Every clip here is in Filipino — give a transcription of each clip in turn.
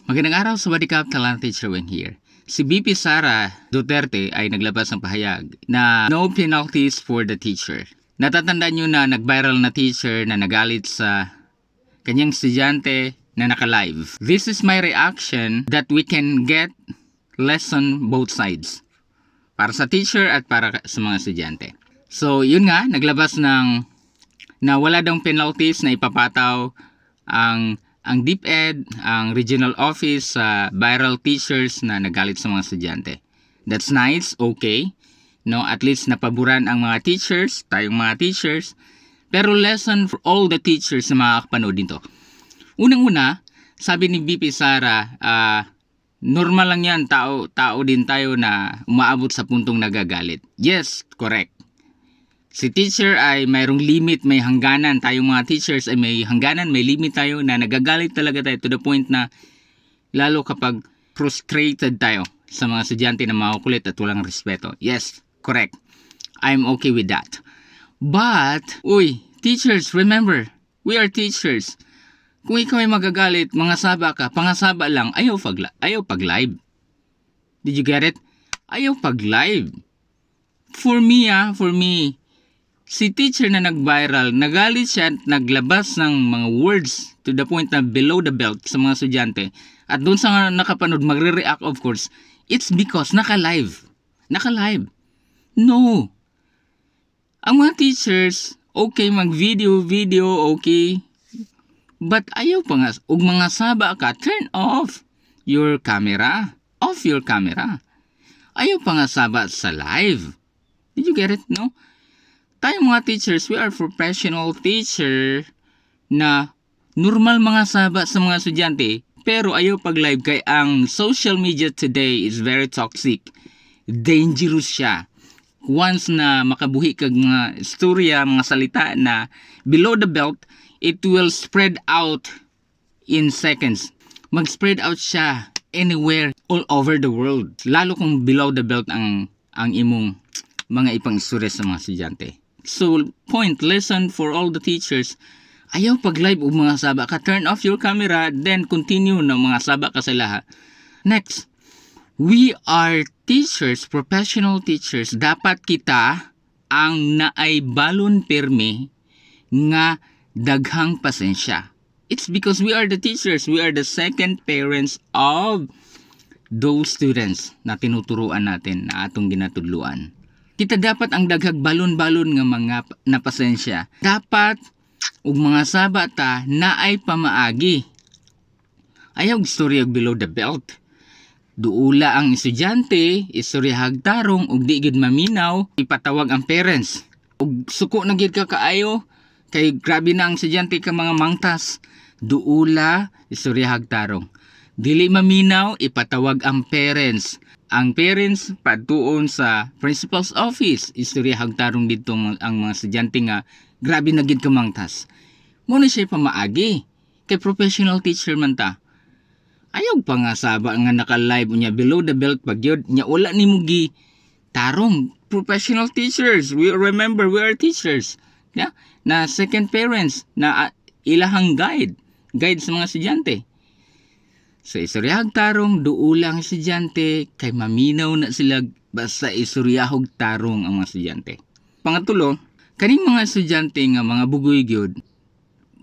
Magandang araw, Sawadikap, Talent Teacher Wing here. Si BP Sara Duterte ay naglabas ng pahayag na no penalties for the teacher. Natatandaan nyo na nag-viral na teacher na nagalit sa kanyang estudyante na naka-live. This is my reaction that we can get lesson both sides. Para sa teacher at para sa mga estudyante. So yun nga, naglabas ng na wala daw penalties na ipapataw ang DepEd, ang regional office sa viral teachers na nagalit sa mga estudyante. That's nice, okay. No, at least napaboran ang mga teachers, tayong mga teachers. Pero lesson for all the teachers na makakapanood nito. Unang-una, sabi ni BP Sara, normal lang yan, tao din tayo na umaabot sa puntong nagagalit. Yes, correct. Si teacher ay mayroong limit, may hangganan. Tayong mga teachers ay may hangganan, may limit tayo na nagagalit talaga tayo to the point na lalo kapag frustrated tayo sa mga estudyante na makukulit at walang respeto. Yes, correct. I'm okay with that. But, teachers, remember, we are teachers. Kung ikaw ay magagalit, mangasaba ka, pangasaba lang, ayaw pag-live. Did you get it? Ayaw pag-live. For me, si teacher na nag-viral, nagalit siya at naglabas ng mga words to the point na below the belt sa mga estudyante. At doon sa nakapanood, magre-react of course, it's because naka-live. Naka-live. No. Ang mga teachers, okay, mag-video, okay. But ayaw pa nga, ug mga saba ka, turn off your camera. Off your camera. Ayaw pa nga saba sa live. Did you get it? No? Tayong mga teachers, we are professional teacher na normal mga saba sa mga estudyante pero ayaw pag-live kay ang social media today is very toxic. Dangerous siya. Once na makabuhi kag mga istorya, mga salita na below the belt, it will spread out in seconds. Mag-spread out siya anywhere, all over the world. Lalo kung below the belt ang imong mga ipang istorya sa mga estudyante. So, lesson for all the teachers, ayaw pag-live o mga saba ka, turn off your camera, then continue na mga saba ka sila. Next, we are teachers, professional teachers. Dapat kita ang naay balon pirmi nga daghang pasensya. It's because we are the teachers, we are the second parents of those students na tinuturuan natin na atong ginatudluan. Kita dapat ang daghag balon-balon nga mga napasensya. Dapat ug mga sabata na ay pamaagi. Ayaw istorya below the belt. Duula ang estudyante, istorya hagtarong ug di gid maminaw, ipatawag ang parents. Ug suko na gid ka kaayo kay grabe na ang estudyante ka mga mangtas. Duula, istorya hagtarong. Dili maminaw, ipatawag ang parents. Ang parents patuon sa principal's office. Istorya hagtarong dito ang mga estudyante nga grabe na gid kamangtas. Muna siya pamaagi. Kay professional teacher man ta. Ayaw pa nga saba nga naka-live niya below the belt pagyod nya wala ni mugi tarong. Professional teachers. We remember we are teachers. Yeah? Na second parents na ilahang guide sa mga estudyante. Sa istoryahog tarong, duulang estudyante, kay maminaw na sila basta istoryahog tarong ang mga estudyante. Pangatulo, kaning mga estudyante nga mga bugoy gyud,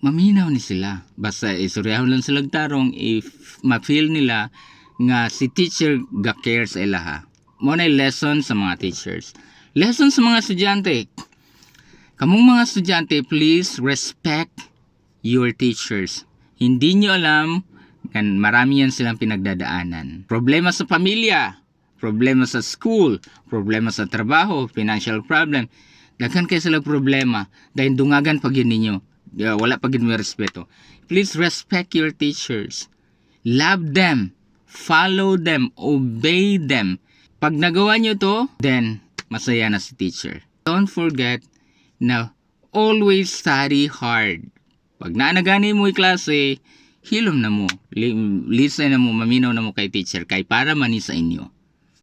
maminaw ni sila. Basta istoryahog lang sila tarong if ma-feel nila nga si teacher ga-cares ilaha. Muna lesson sa mga teachers. Lesson sa mga estudyante. Kamong mga estudyante, please respect your teachers. Hindi nyo alam kan marami yan silang pinagdadaanan. Problema sa pamilya, problema sa school, problema sa trabaho, financial problem. Daghan kayo sila problema dahil dungagan pag yun ninyo. Wala pag yun may respeto. Please respect your teachers. Love them. Follow them. Obey them. Pag nagawa nyo to, then masaya na si teacher. Don't forget na always study hard. Pag naanagani mo yung klase, hilom na mo, listen na mo, maminaw na mo kay teacher, kay para mani sa inyo.